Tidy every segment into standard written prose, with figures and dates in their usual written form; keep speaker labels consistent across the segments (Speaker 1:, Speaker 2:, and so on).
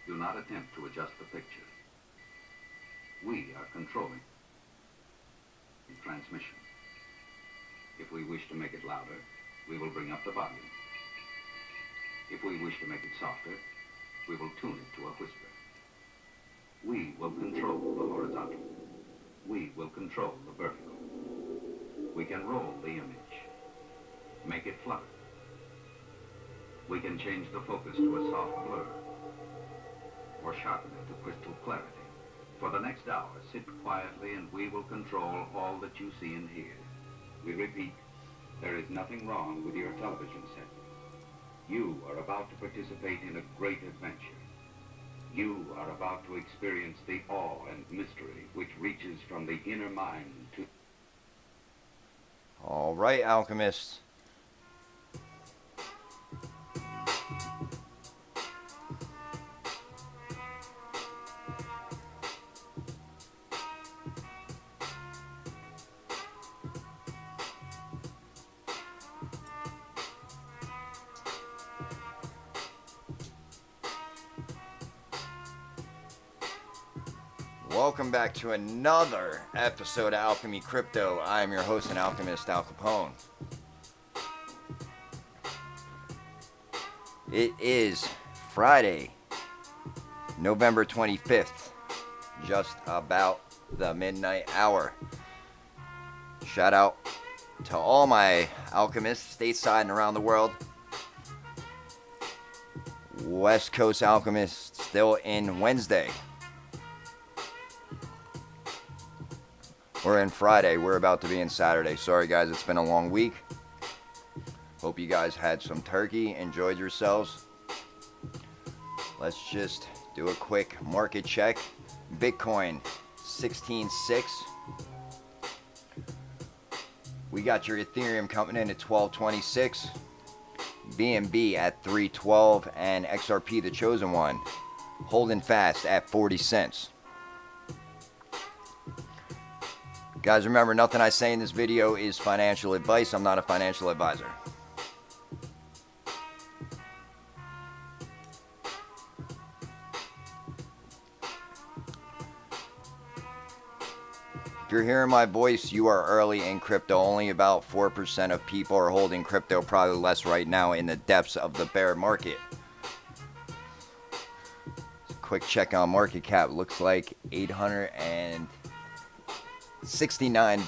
Speaker 1: Do not attempt to adjust the picture. We are controlling the transmission. If we wish to make it louder, we will bring up the volume. If we wish to make it softer, we will tune it to a whisper. We will control the horizontal. We will control the vertical. We can roll the image, make it flutter. We can change the focus to a soft blur, or sharpen it to crystal clarity. For the next hour, sit quietly and we will control all that you see and hear. We repeat, there is nothing wrong with your television set. You are about to participate in a great adventure. You are about to experience the awe and mystery which reaches from the inner mind to...
Speaker 2: All right, alchemists. Welcome back to another episode of Alchemy Crypto. I am your host and alchemist, Al Capone. It is Friday, November 25th, just about the midnight hour. Shout out to all my alchemists stateside and around the world. West Coast alchemists still in Wednesday. We're in Friday. We're about to be in Saturday. Sorry, guys. It's been a long week. Hope you guys had some turkey. Enjoyed yourselves. Let's just do a quick market check. Bitcoin, 16.6. We got your Ethereum coming in at 12.26. BNB at 3.12. And XRP, the chosen one, holding fast at 40 cents. Guys, remember, nothing I say in this video is financial advice. I'm not a financial advisor. If you're hearing my voice, you are early in crypto. Only about 4% of people are holding crypto, probably less right now in the depths of the bear market. Quick check on market cap. Looks like $869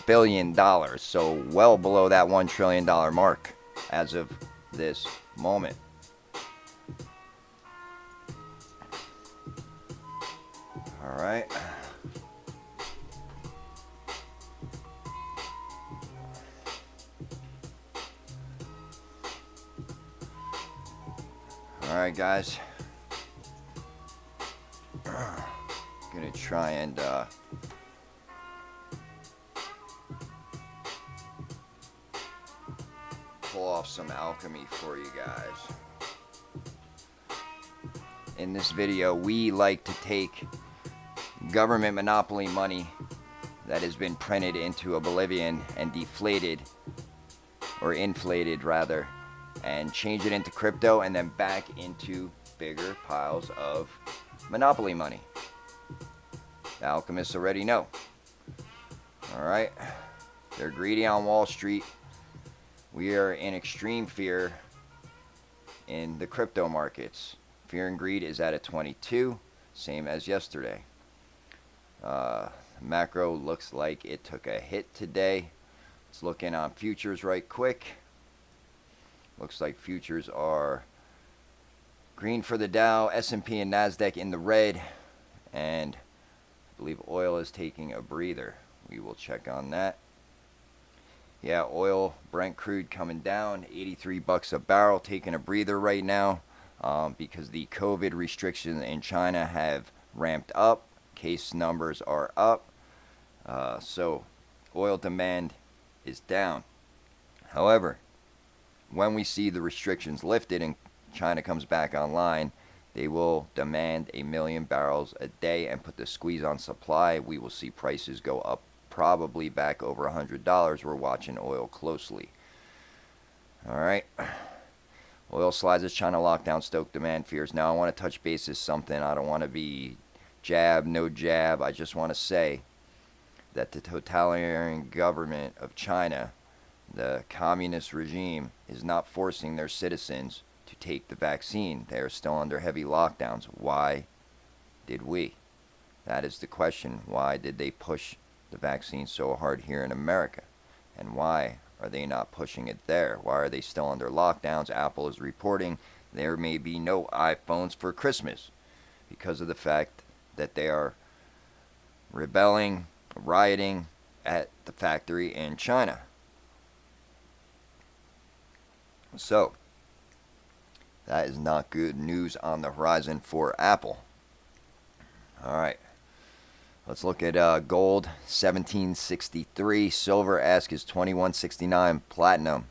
Speaker 2: billion, so well below that $1 trillion mark as of this moment. All right. All right, guys. Gonna try and pull off some alchemy for you guys. In this video, we like to take government monopoly money that has been printed into oblivion and deflated, or inflated rather, and change it into crypto and then back into bigger piles of monopoly money. The alchemists already know. Alright, they're greedy on Wall Street. We are in extreme fear in the crypto markets. Fear and greed is at a 22, same as yesterday. Macro looks like it took a hit today. Let's look in on futures right quick. Looks like futures are green for the Dow, S&P and NASDAQ in the red, and I believe oil is taking a breather. We will check on that. Yeah, oil, Brent crude coming down, 83 bucks a barrel, taking a breather right now because the COVID restrictions in China have ramped up. Case numbers are up. So oil demand is down. However, when we see the restrictions lifted and China comes back online, they will demand 1 million barrels a day and put the squeeze on supply. We will see prices go up, probably back over $100. We're watching oil closely. All right. Oil slides as China lockdown stoke demand fears. Now I want to touch base with something. I don't want to be jab, no jab. I just want to say that the totalitarian government of China, the communist regime, is not forcing their citizens to take the vaccine. They are still under heavy lockdowns. Why did we? That is the question. Why did they push the vaccine so hard here in America? And why are they not pushing it there? Why are they still under lockdowns? Apple is reporting there may be no iPhones for Christmas because of the fact that they are rebelling, rioting at the factory in China. So, that is not good news on the horizon for Apple. Alright, let's look at gold, 1763, silver ask is 2169, platinum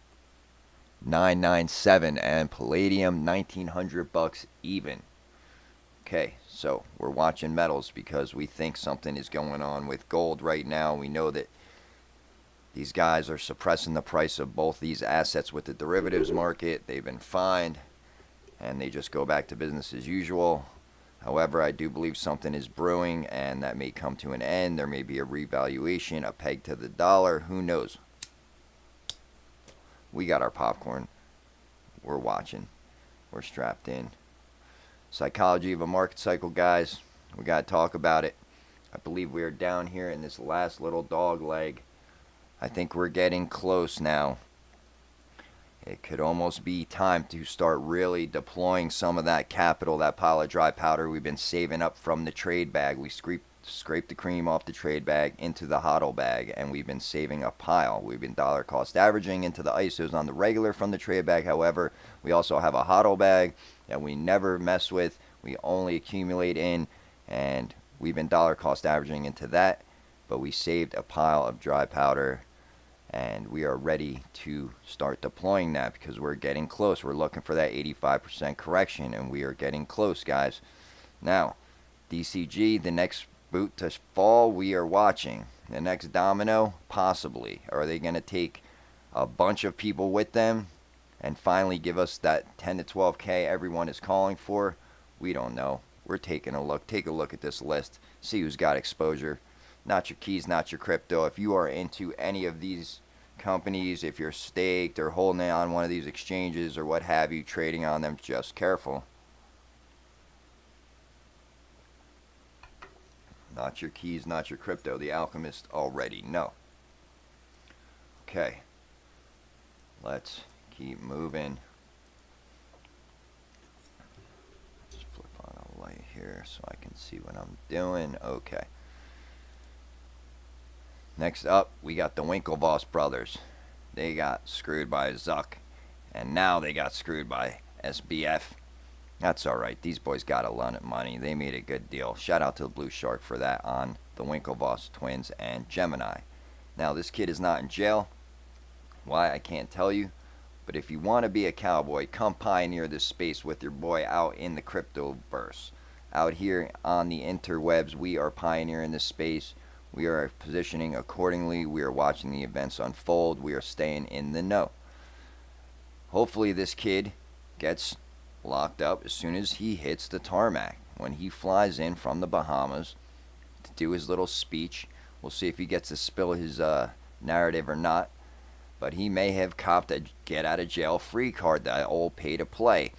Speaker 2: 997, and palladium 1900 bucks even. Okay, so we're watching metals because we think something is going on with gold right now. We know that these guys are suppressing the price of both these assets with the derivatives market. They've been fined, and they just go back to business as usual. However, I do believe something is brewing, and that may come to an end. There may be a revaluation, a peg to the dollar. Who knows? We got our popcorn. We're watching. We're strapped in. Psychology of a market cycle, guys. We got to talk about it. I believe we are down here in this last little dog leg. I think we're getting close now. It could almost be time to start really deploying some of that capital, that pile of dry powder we've been saving up from the trade bag. We scraped the cream off the trade bag into the hodl bag, and we've been saving a pile. We've been dollar cost averaging into the ISOs on the regular from the trade bag. However, we also have a hodl bag that we never mess with. We only accumulate in, and we've been dollar cost averaging into that. But we saved a pile of dry powder, and we are ready to start deploying that because we're getting close. We're looking for that 85% correction, and we are getting close, guys. Now, DCG, the next boot to fall, we are watching. The next domino, possibly. Are they going to take a bunch of people with them and finally give us that 10 to 12K everyone is calling for? We don't know. We're taking a look. Take a look at this list. See who's got exposure. Not your keys, not your crypto. If you are into any of these companies, if you're staked or holding on one of these exchanges or what have you, trading on them, just careful. Not your keys, not your crypto. The ALcHeMisT already know. Okay. Let's keep moving. Just flip on a light here so I can see what I'm doing. Okay. Next up, we got the Winklevoss brothers. They got screwed by Zuck, and now they got screwed by SBF. That's alright. These boys got a lot of money. They made a good deal. Shout out to the Blue Shark for that on the Winklevoss twins and Gemini. Now, this kid is not in jail. Why, I can't tell you. But if you want to be a cowboy, come pioneer this space with your boy out in the cryptoverse. Out here on the interwebs, we are pioneering this space. We are positioning accordingly. We are watching the events unfold. We are staying in the know. Hopefully this kid gets locked up as soon as he hits the tarmac. When he flies in from the Bahamas to do his little speech, we'll see if he gets to spill his narrative or not. But he may have copped a get out of jail free card, that old pay to play.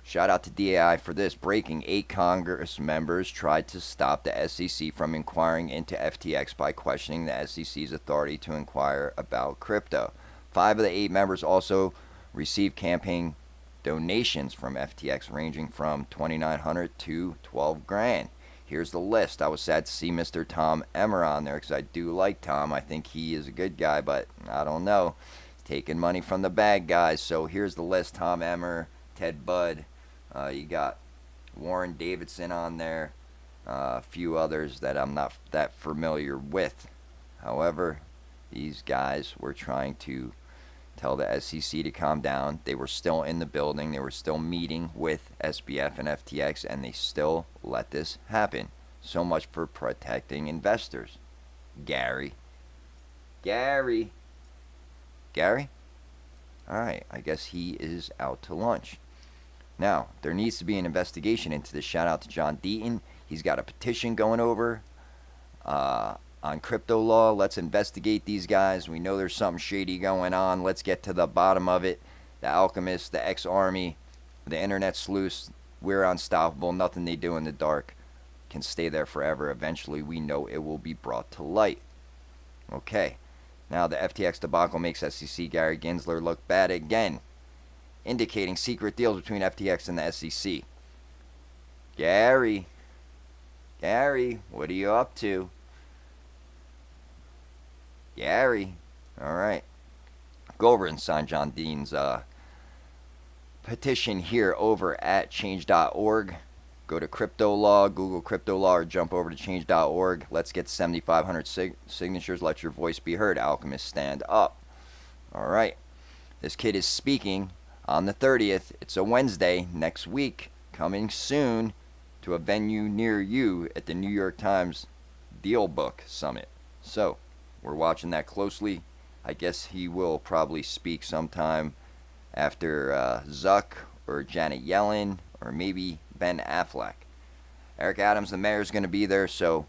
Speaker 2: Shout out to DAI for this. Breaking: 8 Congress members tried to stop the SEC from inquiring into FTX by questioning the SEC's authority to inquire about crypto. 5 of the 8 members also received campaign donations from FTX ranging from $2,900 to $12,000. Here's the list. I was sad to see Mr. Tom Emmer on there because I do like Tom. I think he is a good guy, but I don't know. He's taking money from the bad guys. So here's the list. Tom Emmer, Ted Budd. You got Warren Davidson on there. A few others that I'm not that familiar with. However, these guys were trying to tell the SEC to calm down. They were still in the building. They were still meeting with SBF and FTX, and they still let this happen. So much for protecting investors. Gary? Alright, I guess he is out to lunch. Now, there needs to be an investigation into this. Shout out to John Deaton. He's got a petition going over on crypto law. Let's investigate these guys. We know there's something shady going on. Let's get to the bottom of it. The ALcHeMisT, the XRP, the internet sleuths, we're unstoppable. Nothing they do in the dark can stay there forever. Eventually, we know it will be brought to light. Okay. Now, the FTX debacle makes SEC Gary Gensler look bad again, indicating secret deals between FTX and the SEC. Gary, what are you up to? Gary, all right. Go over and sign John Dean's petition here over at change.org. Go to crypto law, Google crypto law, or jump over to change.org. Let's get 7,500 signatures. Let your voice be heard. ALcHeMisT, stand up. All right. This kid is speaking on the 30th. It's a Wednesday next week, coming soon to a venue near you at the New York Times Deal Book Summit. So, we're watching that closely. I guess he will probably speak sometime after Zuck or Janet Yellen or maybe Ben Affleck. Eric Adams, the mayor, is going to be there, so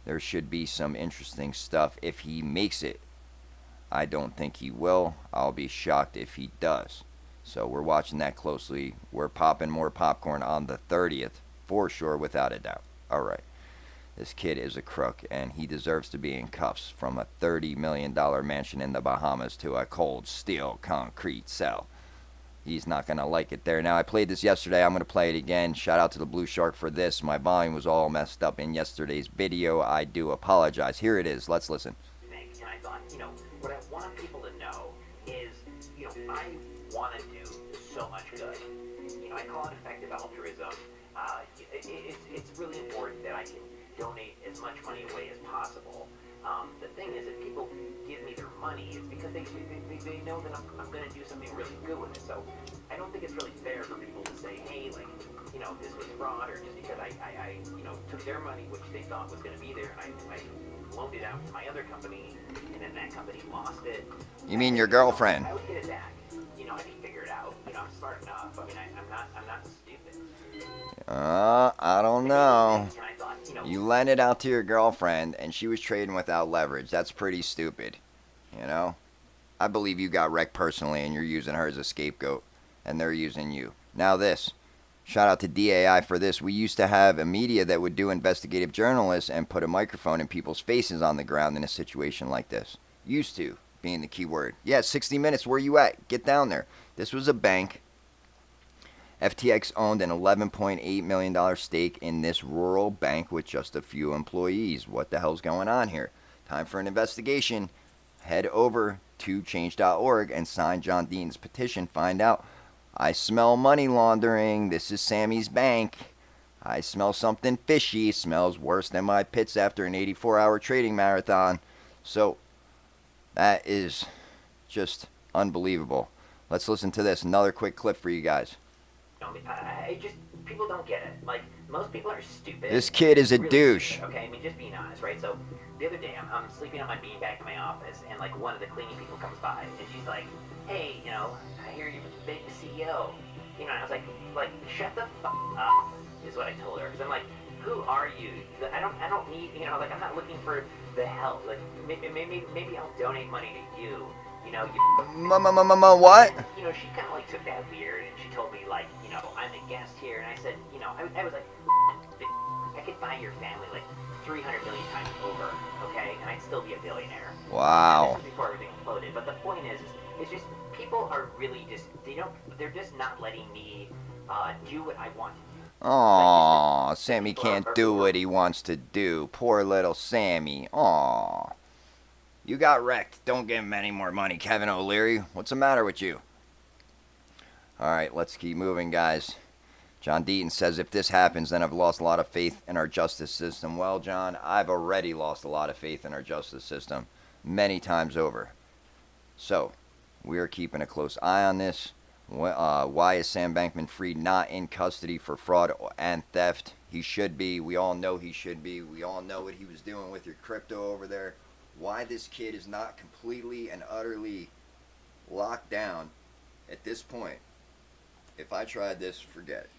Speaker 2: there should be some interesting stuff if he makes it. I don't think he will. I'll be shocked if he does. So we're watching that closely. We're popping more popcorn on the 30th, for sure, without a doubt. All right. This kid is a crook, and he deserves to be in cuffs, from a $30 million mansion in the Bahamas to a cold steel concrete cell. He's not going to like it there. Now, I played this yesterday. I'm going to play it again. Shout out to the Blue Shark for this. My volume was all messed up in yesterday's video. I do apologize. Here it is. Let's listen.
Speaker 3: And I thought, what I want people to know is, I want to do so much good. I call it effective altruism. It's really important that I can donate as much money away as possible. The thing is, if people give me their money, it's because they know that I'm going to do something really good with it. So I don't think it's really fair for people to say, hey, this was fraud, or just because I took their money, which they thought was going to be there, and I loaned it out to my other company, and then that company lost it.
Speaker 2: You mean your girlfriend?
Speaker 3: I would get it back. I can figure it out. I'm smart enough. I mean, I'm not stupid.
Speaker 2: I don't know. You lent it out to your girlfriend, and she was trading without leverage. That's pretty stupid. I believe you got wrecked personally, and you're using her as a scapegoat, and they're using you. Now this. Shout out to DAI for this. We used to have a media that would do investigative journalists and put a microphone in people's faces on the ground in a situation like this. Used to, being the key word. Yeah, 60 Minutes, where you at? Get down there. This was a bank. FTX owned an $11.8 million stake in this rural bank with just a few employees. What the hell's going on here? Time for an investigation. Head over to change.org and sign John Dean's petition. Find out. I smell money laundering. This is Sammy's bank. I smell something fishy. Smells worse than my pits after an 84-hour trading marathon. So, that is just unbelievable. Let's listen to this. Another quick clip for you guys.
Speaker 3: People don't get it. Most people are stupid.
Speaker 2: This kid is a
Speaker 3: really
Speaker 2: douche.
Speaker 3: Stupid, okay, just being honest, right? So, the other day, I'm sleeping on my beanbag in my office, and, one of the cleaning people comes by, and she's like, hey, I hear you're the big CEO. And I was like, shut the fuck up, is what I told her. Because I'm like, who are you? I don't need, I'm not looking for the help. Maybe I'll donate money to you.
Speaker 2: What?
Speaker 3: And, she kind of took that weird, and she told me I'm a guest here, and I said, I was like, I could buy your family 300 million times over, okay, and I'd still be a billionaire.
Speaker 2: Wow.
Speaker 3: This was before everything imploded, but the point is just people are really they're just not letting me do what I want to do.
Speaker 2: Aww, Sammy can't do what he wants to do. Poor little Sammy. Aww. You got wrecked. Don't give him any more money, Kevin O'Leary. What's the matter with you? Alright, let's keep moving, guys. John Deaton says, if this happens, then I've lost a lot of faith in our justice system. Well, John, I've already lost a lot of faith in our justice system many times over. So, we are keeping a close eye on this. Why is Sam Bankman-Fried not in custody for fraud and theft? He should be. We all know he should be. We all know what he was doing with your crypto over there. Why this kid is not completely and utterly locked down at this point, If I tried this, forget it.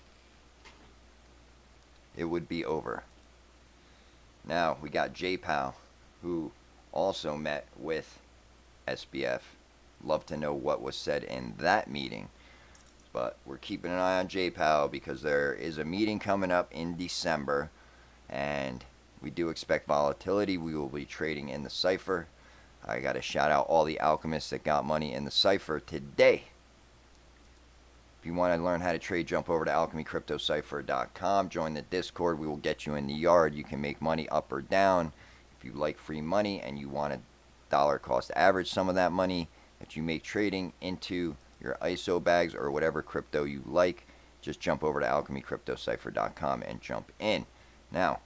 Speaker 2: It would be over. Now, we got JPOW, who also met with SBF. Love to know what was said in that meeting. But we're keeping an eye on JPOW because there is a meeting coming up in December. And we do expect volatility. We will be trading in the CyPhA. I got to shout out all the alchemists that got money in the CyPhA today. If you want to learn how to trade, jump over to ALcHeMyCryptoCypher.com. Join the Discord. We will get you in the yard. You can make money up or down. If you like free money and you want to dollar cost average some of that money that you make trading into your ISO bags or whatever crypto you like, just jump over to ALcHeMyCryptoCypher.com and jump in. Now,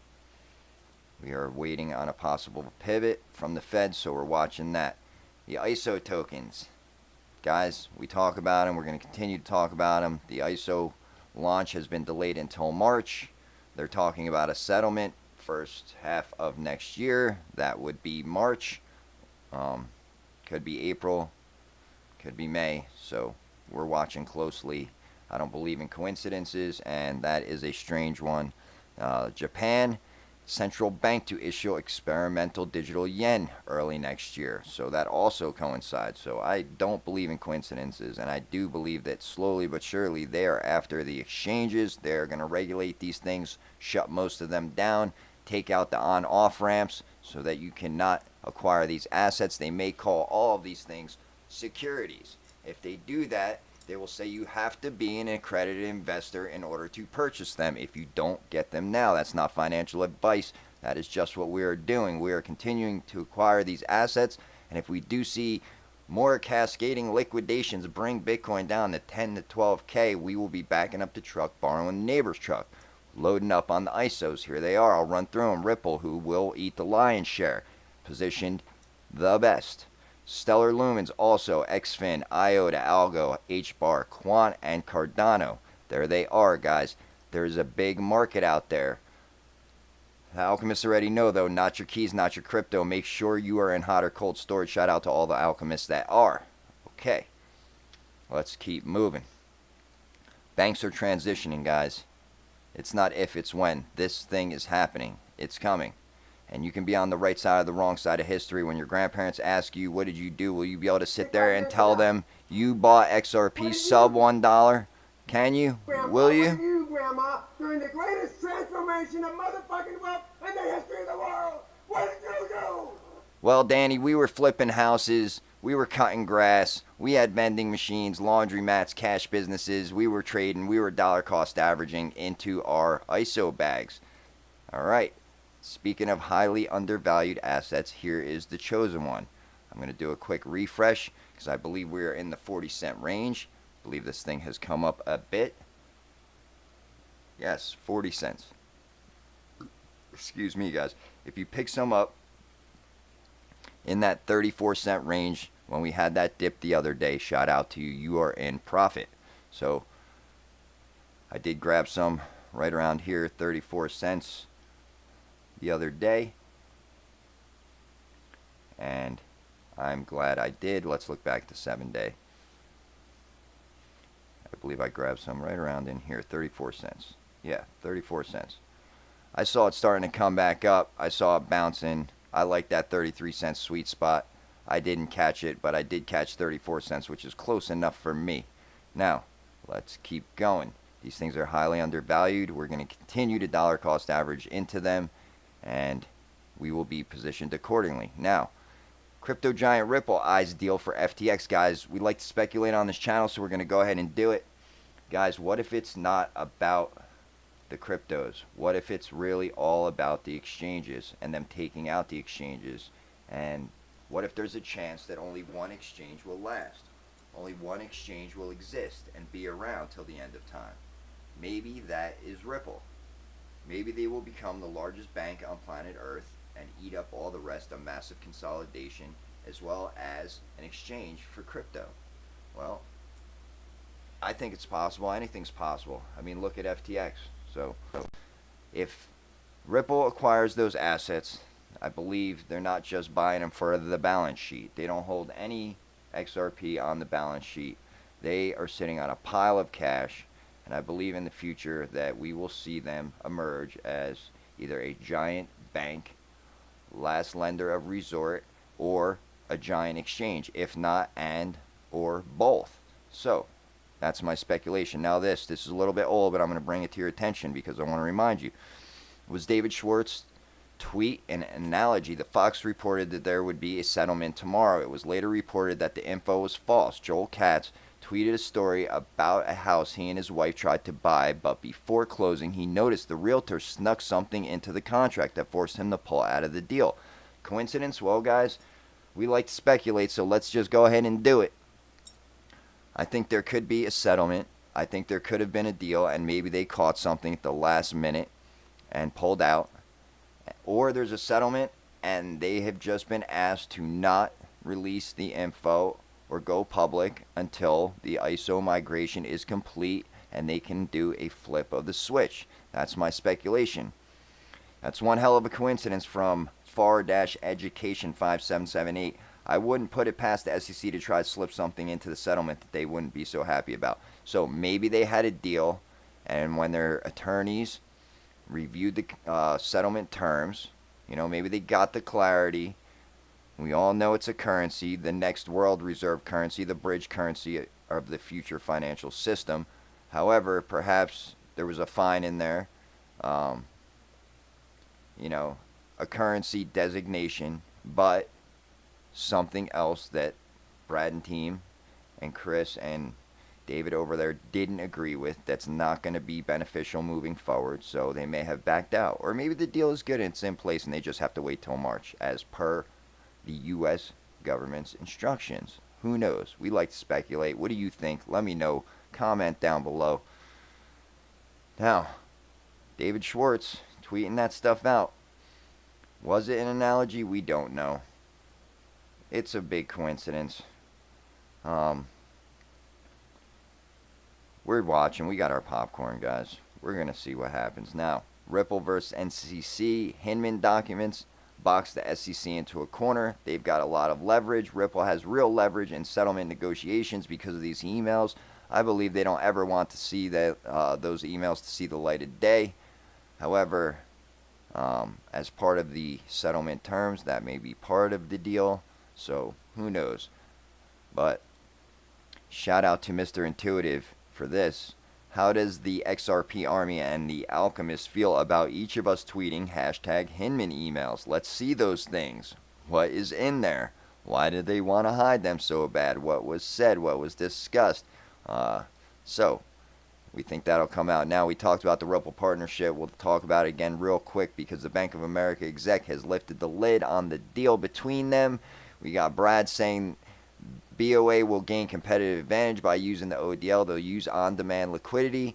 Speaker 2: we are waiting on a possible pivot from the Fed, so we're watching that. The ISO tokens. Guys, we talk about them. We're going to continue to talk about them. The ISO launch has been delayed until March. They're talking about a settlement first half of next year. That would be March. Could be April. Could be May. So we're watching closely. I don't believe in coincidences, and that is a strange one. Japan. Central bank to issue experimental digital yen early next year. So that also coincides. So I don't believe in coincidences, and I do believe that slowly but surely they are after the exchanges. They're going to regulate these things, shut most of them down, take out the on-off ramps so that you cannot acquire these assets. They may call all of these things securities. If they do that, they will say you have to be an accredited investor in order to purchase them. If you don't get them now, that's not financial advice. That is just what we are doing. We are continuing to acquire these assets, and if we do see more cascading liquidations bring Bitcoin down to 10 to 12K, we will be backing up the truck, borrowing the neighbor's truck, loading up on the ISOs. Here they are. I'll run through them. Ripple, who will eat the lion's share, positioned the best. Stellar Lumens also, XFIN, IOTA, Algo, HBAR, Quant, and Cardano. There they are, guys. There's a big market out there. The alchemists already know, though, not your keys, not your crypto. Make sure you are in hot or cold storage. Shout out to all the alchemists that are. Okay, let's keep moving. Banks are transitioning, guys. It's not if, it's when. This thing is happening. It's coming. And you can be on the right side or the wrong side of history. When your grandparents ask you, what did you do? Will you be able to sit there and tell them you bought XRP sub $1? Can you?
Speaker 4: Grandpa,
Speaker 2: Will you?
Speaker 4: What are you, Grandma, during the greatest transformation of motherfucking wealth in the history of the world? What did you do?
Speaker 2: Well, Danny, we were flipping houses. We were cutting grass. We had vending machines, laundromats, cash businesses. We were trading. We were dollar cost averaging into our ISO bags. All right. Speaking of highly undervalued assets, here is the chosen one. I'm going to do a quick refresh because I believe we are in the 40-cent range. I believe this thing has come up a bit. Yes, 40 cents. Excuse me, guys. If you pick some up in that 34-cent range when we had that dip the other day, shout out to you. You are in profit. So I did grab some right around here, 34 cents. The other day, and I'm glad I did. Let's look back to 7-day. I believe I grabbed some right around in here, 34 cents. Yeah, 34 cents. I saw it starting to come back up. I saw it bouncing. I like that 33-cent sweet spot. I didn't catch it, but I did catch 34 cents, which is close enough for me. Now, let's keep going. These things are highly undervalued. We're going to continue to dollar cost average into them, and we will be positioned accordingly. Now, crypto giant Ripple eyes deal for FTX. Guys, we like to speculate on this channel, so we're going to go ahead and do it. Guys, what if it's not about the cryptos? What if it's really all about the exchanges and them taking out the exchanges? And what if there's a chance that only one exchange will last? Only one exchange will exist and be around till the end of time. Maybe that is Ripple. Maybe they will become the largest bank on planet Earth and eat up all the rest of massive consolidation as well as an exchange for crypto. Well, I think it's possible. Anything's possible. I mean, look at FTX. So if Ripple acquires those assets, I believe they're not just buying them for the balance sheet. They don't hold any XRP on the balance sheet. They are sitting on a pile of cash, and I believe in the future that we will see them emerge as either a giant bank, last lender of resort, or a giant exchange, if not and or both. So that's my speculation. Now this is a little bit old, but I'm going to bring it to your attention because I want to remind you. Was David Schwartz tweet an analogy? The Fox reported that there would be a settlement tomorrow. It was later reported that the info was false. Joel Katz tweeted a story about a house he and his wife tried to buy, but before closing, he noticed the realtor snuck something into the contract that forced him to pull out of the deal. Coincidence? Well, guys, we like to speculate, so let's just go ahead and do it. I think there could be a settlement. I think there could have been a deal, and maybe they caught something at the last minute and pulled out. Or there's a settlement, and they have just been asked to not release the info or go public until the ISO migration is complete and they can do a flip of the switch. That's my speculation. That's one hell of a coincidence from far-education 5778. I wouldn't put it past the SEC to try to slip something into the settlement that they wouldn't be so happy about. So maybe they had a deal, and when their attorneys reviewed the settlement terms, maybe they got the clarity. We all know it's a currency, the next world reserve currency, the bridge currency of the future financial system. However, perhaps there was a fine in there, a currency designation, but something else that Brad and team and Chris and David over there didn't agree with that's not going to be beneficial moving forward, so they may have backed out. Or maybe the deal is good and it's in place and they just have to wait till March as per the U.S. government's instructions. Who knows? We like to speculate. What do you think? Let me know. Comment down below. Now, David Schwartz tweeting that stuff out. Was it an analogy? We don't know. It's a big coincidence. We're watching. We got our popcorn, guys. We're going to see what happens. Now, Ripple versus NCC. Hinman documents box the SEC into a corner. They've got a lot of leverage. Ripple has real leverage in settlement negotiations because of these emails. I believe they don't ever want to see that those emails to see the light of day. However, as part of the settlement terms, that may be part of the deal. So who knows? But shout out to Mr. Intuitive for this. How does the XRP Army and the ALcHeMisT feel about each of us tweeting hashtag Hinman emails? Let's see those things. What is in there? Why did they want to hide them so bad? What was said? What was discussed? So we think that'll come out. Now, we talked about the Ripple partnership. We'll talk about it again real quick because the Bank of America exec has lifted the lid on the deal between them. We got Brad saying BOA will gain competitive advantage by using the ODL. They'll use on-demand liquidity,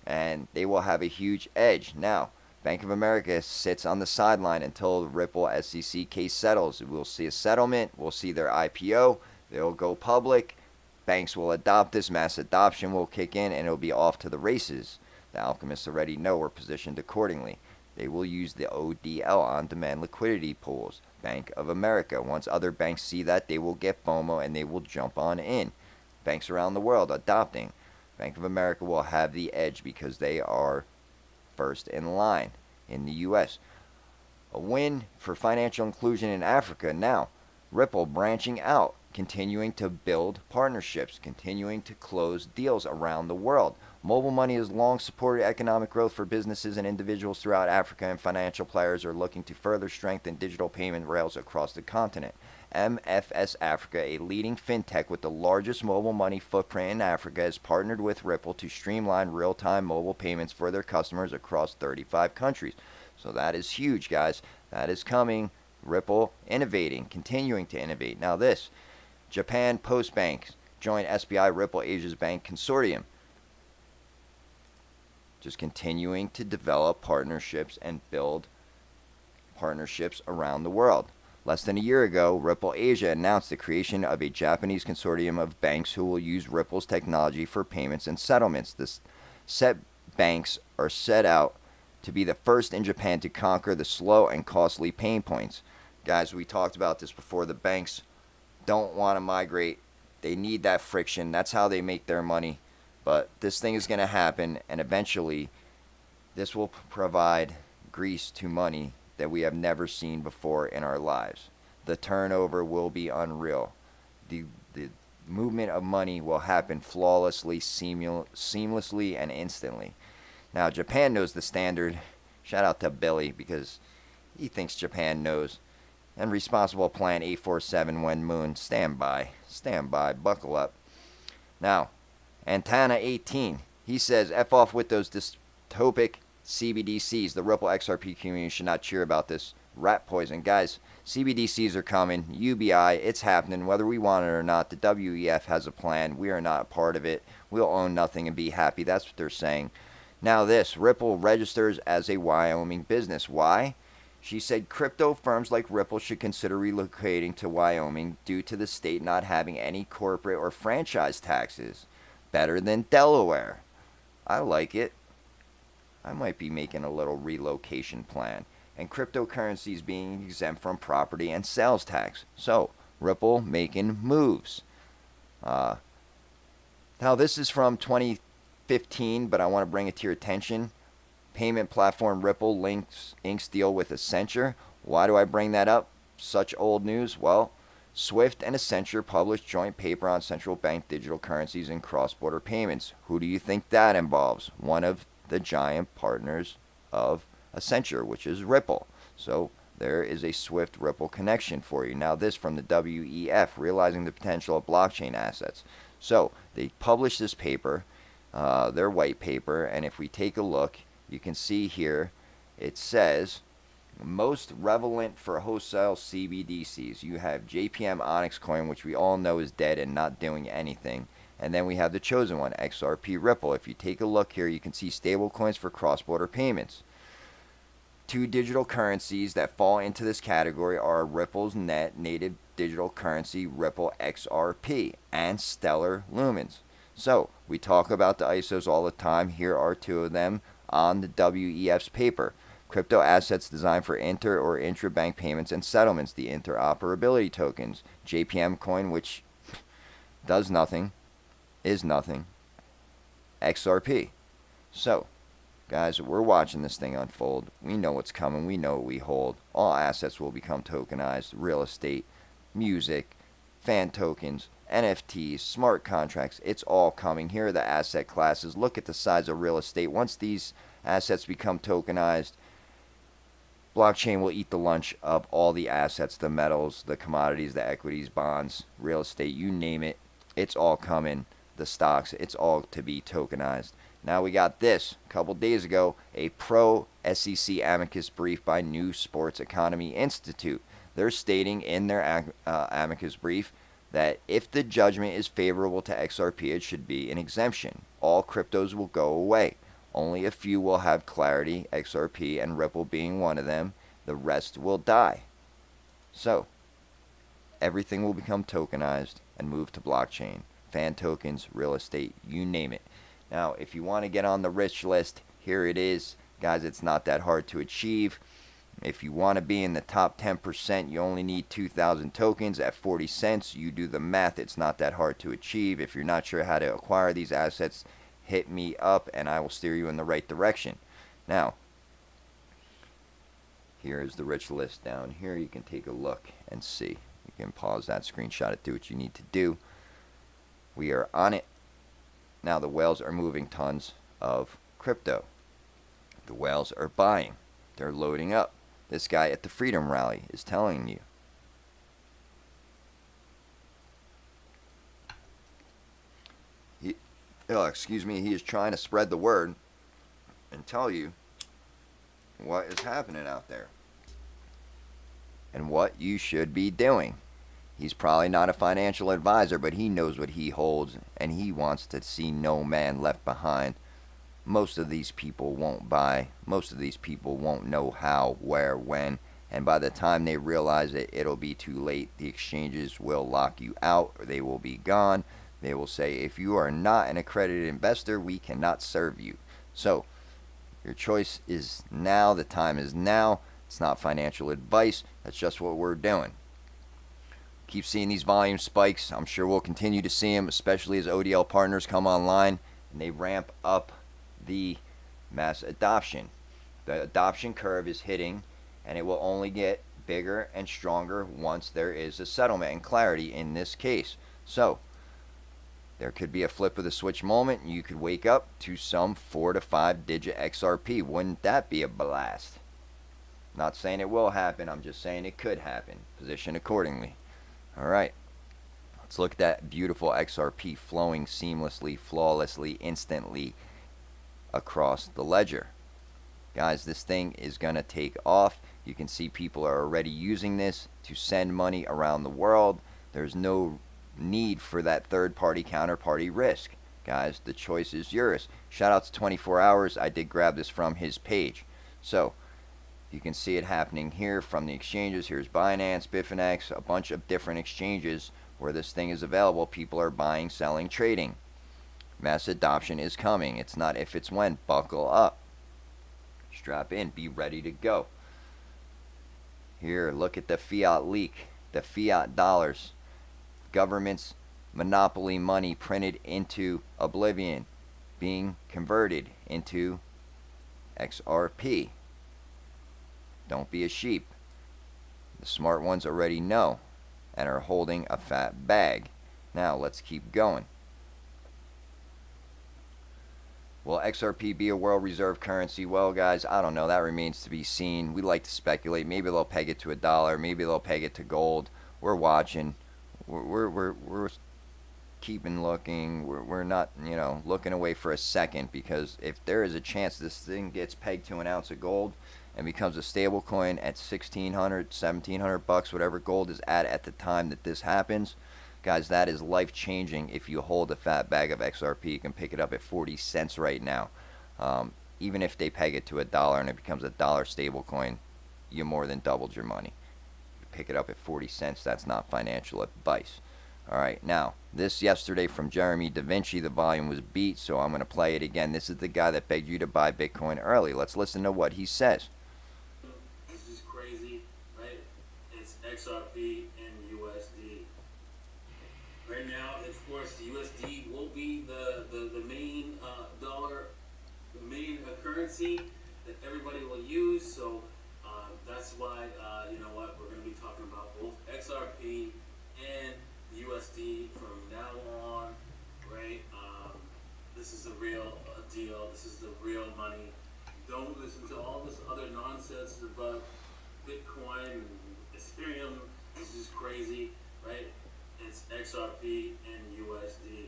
Speaker 2: and they will have a huge edge. Now, Bank of America sits on the sideline until the Ripple SEC case settles. We'll see a settlement. We'll see their IPO. They'll go public. Banks will adopt this. Mass adoption will kick in, and it'll be off to the races. The ALcHeMists already know we're positioned accordingly. They will use the ODL, on-demand liquidity pools. Bank of America. Once other banks see that, they will get FOMO and they will jump on in. Banks around the world adopting. Bank of America will have the edge because they are first in line in the U.S. A win for financial inclusion in Africa. Now, Ripple branching out, continuing to build partnerships, continuing to close deals around the world. Mobile money has long supported economic growth for businesses and individuals throughout Africa, and financial players are looking to further strengthen digital payment rails across the continent. MFS Africa, a leading fintech with the largest mobile money footprint in Africa, has partnered with Ripple to streamline real-time mobile payments for their customers across 35 countries. So that is huge, guys. That is coming. Ripple innovating, continuing to innovate. Now this, Japan Post Bank joined SBI Ripple Asia's Bank Consortium. Just continuing to develop partnerships and build partnerships around the world. Less than a year ago, Ripple Asia announced the creation of a Japanese consortium of banks who will use Ripple's technology for payments and settlements. The set banks are set out to be the first in Japan to conquer the slow and costly pain points. Guys, we talked about this before. The banks don't want to migrate. They need that friction. That's how they make their money. But this thing is going to happen, and eventually this will provide grease to money that we have never seen before in our lives. The turnover will be unreal. The movement of money will happen flawlessly, seamlessly, and instantly. Now, Japan knows the standard. Shout out to Billy, because he thinks Japan knows. And Responsible Plan 847 When Moon, stand by, buckle up. Now, Antenna 18, he says, F off with those dystopic CBDCs. The Ripple XRP community should not cheer about this rat poison. Guys, CBDCs are coming. UBI, it's happening. Whether we want it or not, the WEF has a plan. We are not a part of it. We'll own nothing and be happy. That's what they're saying. Now this, Ripple registers as a Wyoming business. Why? She said crypto firms like Ripple should consider relocating to Wyoming due to the state not having any corporate or franchise taxes. Better than Delaware. I like it. I might be making a little relocation plan. And cryptocurrencies being exempt from property and sales tax. So, Ripple making moves. Now, this is from 2015, but I want to bring it to your attention. Payment platform Ripple links inks deal with Accenture. Why do I bring that up? Such old news? Well, Swift and Accenture published joint paper on central bank digital currencies and cross-border payments. Who do you think that involves? One of the giant partners of Accenture, which is Ripple. So there is a Swift Ripple connection for you. Now this from the WEF, realizing the potential of blockchain assets. So they published this paper, their white paper, and if we take a look, you can see here it says most relevant for wholesale CBDCs. You have JPM Onyx coin, which we all know is dead and not doing anything. And then we have the chosen one, XRP Ripple. If you take a look here, you can see stable coins for cross-border payments. Two digital currencies that fall into this category are Ripple's net native digital currency Ripple XRP and Stellar Lumens. So we talk about the ISOs all the time. Here are two of them on the WEF's paper. Crypto assets designed for inter or intra-bank payments and settlements, the interoperability tokens. JPM coin, which does nothing, is nothing. XRP. So, guys, we're watching this thing unfold. We know what's coming. We know what we hold. All assets will become tokenized. Real estate, music, fan tokens, NFTs, smart contracts. It's all coming. Here are the asset classes. Look at the size of real estate. Once these assets become tokenized, blockchain will eat the lunch of all the assets, the metals, the commodities, the equities, bonds, real estate, you name it. It's all coming. The stocks, it's all to be tokenized. Now we got this, a couple days ago, a pro-SEC amicus brief by New Sports Economy Institute. They're stating in their amicus brief that if the judgment is favorable to XRP, it should be an exemption. All cryptos will go away. Only a few will have clarity, XRP and Ripple being one of them. The rest will die. So, everything will become tokenized and move to blockchain. Fan tokens, real estate, you name it. Now, if you want to get on the rich list, here it is. Guys, it's not that hard to achieve. If you want to be in the top 10%, you only need 2,000 tokens at 40 cents. You do the math. It's not that hard to achieve. If you're not sure how to acquire these assets, hit me up and I will steer you in the right direction. Now, here is the rich list down here. You can take a look and see. You can pause that, screenshot it, do what you need to do. We are on it. Now the whales are moving tons of crypto. The whales are buying. They're loading up. This guy at the Freedom Rally is telling you. He is trying to spread the word and tell you what is happening out there and what you should be doing. He's probably not a financial advisor, but he knows what he holds, and he wants to see no man left behind. Most of these people won't buy. Most of these people won't know how, where, when, and by the time they realize it, it'll be too late. The exchanges will lock you out, or they will be gone. They will say, if you are not an accredited investor, we cannot serve you. So, your choice is now. The time is now. It's not financial advice. That's just what we're doing. keep seeing these volume spikes. I'm sure we'll continue to see them, especially as ODL partners come online and they ramp up the mass adoption. The adoption curve is hitting, and it will only get bigger and stronger once there is a settlement and clarity in this case. So there could be a flip of the switch moment, and you could wake up to some 4 to 5 digit XRP. Wouldn't that be a blast? Not saying it will happen, I'm just saying it could happen. Position accordingly. Alright, let's look at that beautiful XRP flowing seamlessly, flawlessly, instantly across the ledger. Guys, this thing is going to take off. You can see people are already using this to send money around the world. There's no need for that third-party counterparty risk. Guys, the choice is yours. Shout out to 24 Hours. I did grab this from his page. So, you can see it happening here from the exchanges. Here's Binance, Bitfinex, a bunch of different exchanges where this thing is available. People are buying, selling, trading. Mass adoption is coming. It's not if, it's when. Buckle up. Strap in. Be ready to go. Here, look at the fiat leak. The fiat dollars. Government's monopoly money printed into oblivion. Being converted into XRP. Don't be a sheep. The smart ones already know and are holding a fat bag. Now, let's keep going. Will XRP be a world reserve currency? Well, guys, I don't know. That remains to be seen. We like to speculate. Maybe they'll peg it to $1. Maybe they'll peg it to gold. We're watching. We're keeping looking. We're not, looking away for a second, because if there is a chance this thing gets pegged to an ounce of gold and becomes a stable coin at $1,600, $1,700, whatever gold is at the time that this happens, guys, that is life-changing. If you hold a fat bag of XRP, you can pick it up at 40 cents right now. Even if they peg it to $1 and it becomes a dollar stable coin, you more than doubled your money. You pick it up at 40 cents, that's not financial advice. Alright, now, this yesterday from Jeremy Da Vinci, the volume was beat, so I'm going to play it again. This is the guy that begged you to buy Bitcoin early. Let's listen to what he says.
Speaker 5: This is crazy, right? It's XRP and USD. Right now, of course, USD will be the main dollar, the main currency that everybody will use. So that's why, you know what, we're going to be talking about both XRP and USD from now on, right? This is the real deal. This is the real money. Don't listen to all this other nonsense about Bitcoin and Ethereum. This is crazy, right? It's XRP and USD.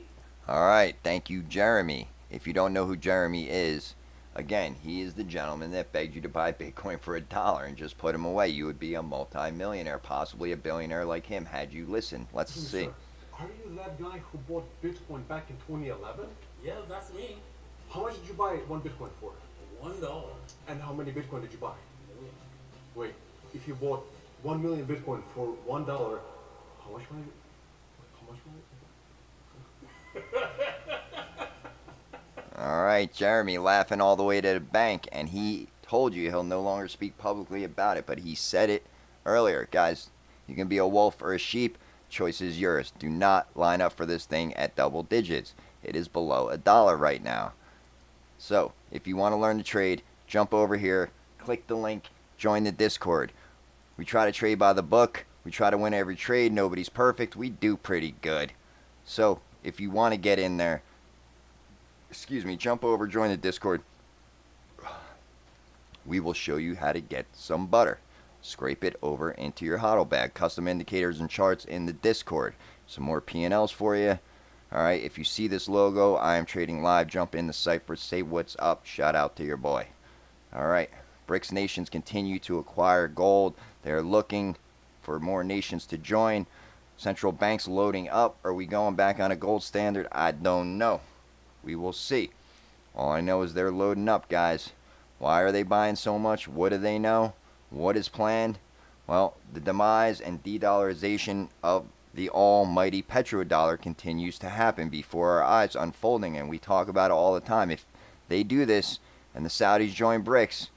Speaker 2: Alright, thank you, Jeremy. If you don't know who Jeremy is, again, he is the gentleman that begged you to buy Bitcoin for $1 and just put him away. You would be a multi-millionaire, possibly a billionaire like him, had you listened. Let's see.
Speaker 6: Sir, are you that guy who bought Bitcoin back in 2011?
Speaker 5: Yeah, that's me.
Speaker 6: How much did you buy one Bitcoin for?
Speaker 5: $1.
Speaker 6: And how many Bitcoin did you buy? Wait, if you bought 1 million Bitcoin for $1, how much money?
Speaker 2: Alright, Jeremy laughing all the way to the bank, and he told you he'll no longer speak publicly about it, but he said it earlier. Guys, you can be a wolf or a sheep. Choice is yours. Do not line up for this thing at double digits. It is below $1 right now. So, if you want to learn to trade, jump over here, click the link, join the Discord. We try to trade by the book. We try to win every trade. Nobody's perfect. We do pretty good. So, if you want to get in there, jump over, join the Discord. We will show you how to get some butter. Scrape it over into your HODL bag. Custom indicators and charts in the Discord. Some more P&Ls for you. Alright, if you see this logo, I am trading live. Jump in the CyPhA, say what's up. Shout out to your boy. Alright, BRICS nations continue to acquire gold. They're looking for more nations to join. Central banks loading up. Are we going back on a gold standard? I don't know. We will see. All I know is they're loading up, guys. Why are they buying so much? What do they know? What is planned? Well, the demise and de-dollarization of the almighty petrodollar continues to happen before our eyes, unfolding, and we talk about it all the time. If they do this and the Saudis join BRICS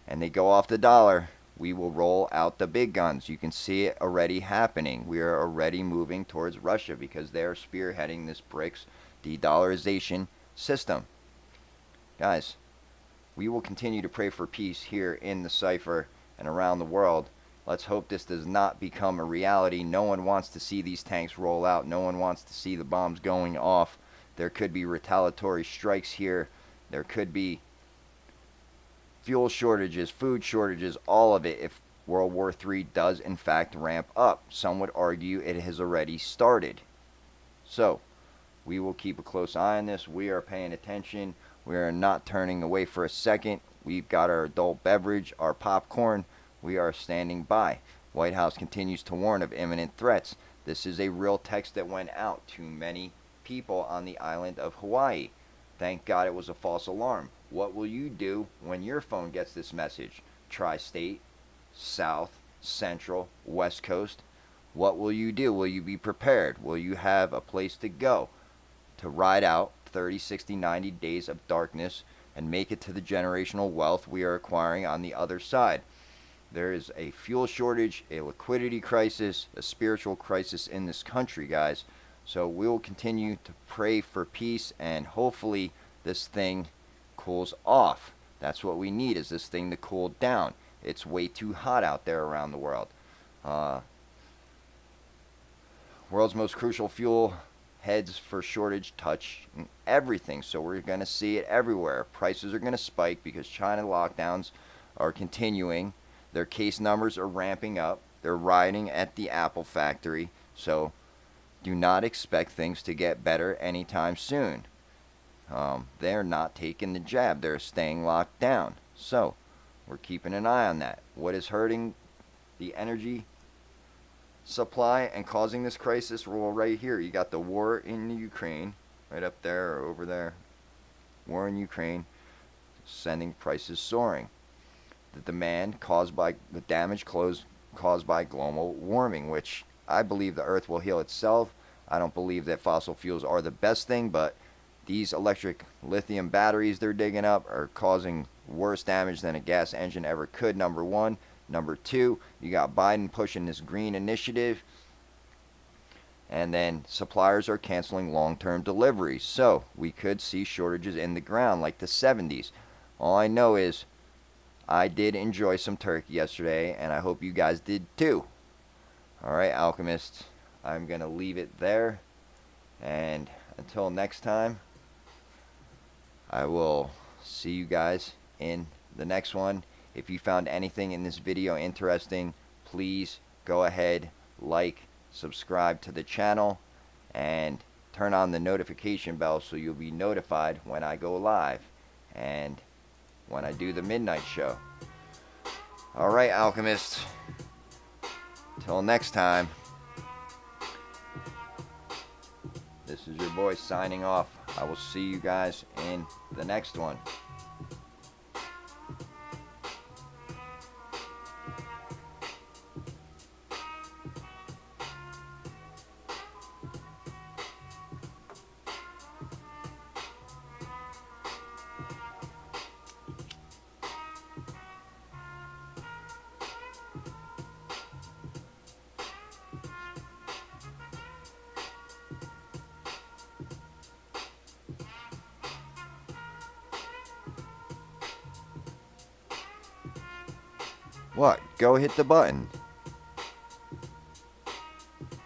Speaker 2: and they go off the dollar, we will roll out the big guns. You can see it already happening. We are already moving towards Russia because they are spearheading this BRICS de-dollarization system. Guys, we will continue to pray for peace here in the CyPhA and around the world. Let's hope this does not become a reality. No one wants to see these tanks roll out. No one wants to see the bombs going off. There could be retaliatory strikes here. There could be fuel shortages, food shortages, all of it if World War III does in fact ramp up. Some would argue it has already started. So, we will keep a close eye on this. We are paying attention. We are not turning away for a second. We've got our adult beverage, our popcorn. We are standing by. White House continues to warn of imminent threats. This is a real text that went out to many people on the island of Hawaii. Thank God it was a false alarm. What will you do when your phone gets this message? Tri-state, South, Central, West Coast. What will you do? Will you be prepared? Will you have a place to go to ride out 30, 60, 90 days of darkness and make it to the generational wealth we are acquiring on the other side? There is a fuel shortage, a liquidity crisis, a spiritual crisis in this country, guys. So we will continue to pray for peace, and hopefully this thing cools off. That's what we need, is this thing to cool down. It's way too hot out there around the world. World's most crucial fuel heads for shortage touch everything. So we're going to see it everywhere. Prices are going to spike because China lockdowns are continuing. Their case numbers are ramping up. They're rioting at the Apple factory. So do not expect things to get better anytime soon. They're not taking the jab. They're staying locked down. So we're keeping an eye on that. What is hurting the energy supply and causing this crisis? Well, right here, you got the war in Ukraine, right up there or over there. War in Ukraine, sending prices soaring. The demand caused by the damage caused by global warming, which I believe the earth will heal itself. I don't believe that fossil fuels are the best thing, but these electric lithium batteries they're digging up are causing worse damage than a gas engine ever could, number one. Number two, you got Biden pushing this green initiative, and then suppliers are canceling long-term deliveries. So we could see shortages in the ground like the 70s. All I know is I did enjoy some turkey yesterday, and I hope you guys did too. Alright, ALcHeMisT, I'm going to leave it there. And until next time, I will see you guys in the next one. If you found anything in this video interesting, please go ahead, like, subscribe to the channel, and turn on the notification bell so you'll be notified when I go live and when I do the midnight show. Alright, ALcHeMisT. Till next time. This is your boy signing off. I will see you guys in the next one. What? Go hit the button.